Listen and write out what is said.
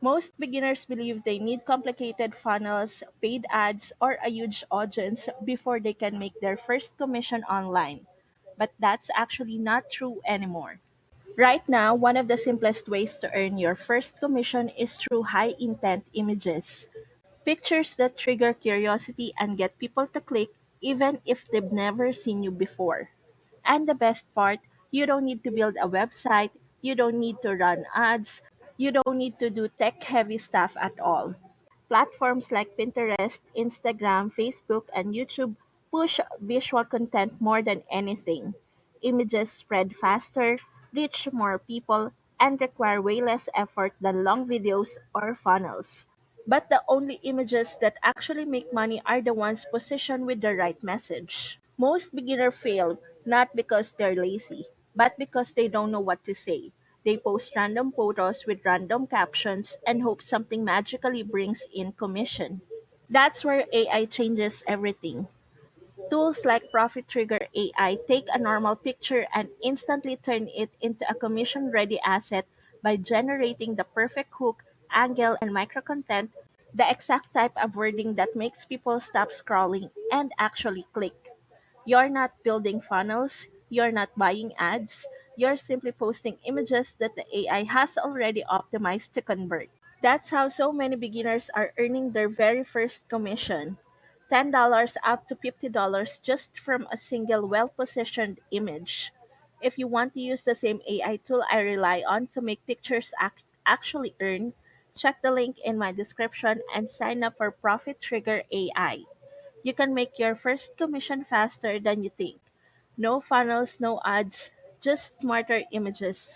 Most beginners believe they need complicated funnels, paid ads, or a huge audience before they can make their first commission online. But that's actually not true anymore. Right now, one of the simplest ways to earn your first commission is through high intent images. Pictures that trigger curiosity and get people to click even if they've never seen you before. And the best part, you don't need to build a website, you don't need to run ads, you don't need to do tech heavy stuff at all. Platforms like Pinterest, Instagram, Facebook, and YouTube push visual content more than anything. Images spread faster, reach more people, and require way less effort than long videos or funnels. But the only images that actually make money are the ones positioned with the right message. Most beginners fail not because they're lazy, but because they don't know what to say. They post random photos with random captions and hope something magically brings in commission. That's where AI changes everything. Tools like Profit Trigger AI take a normal picture and instantly turn it into a commission ready asset by generating the perfect hook, angle, and micro content, the exact type of wording that makes people stop scrolling and actually click. You're not building funnels, you're not buying ads, you're simply posting images that the AI has already optimized to convert. That's how so many beginners are earning their very first commission. $10 up to $50 just from a single well positioned image. If you want to use the same AI tool I rely on to make pictures actually earn, check the link in my description and sign up for Profit Trigger AI. You can make your first commission faster than you think. No funnels, no ads, just smarter images.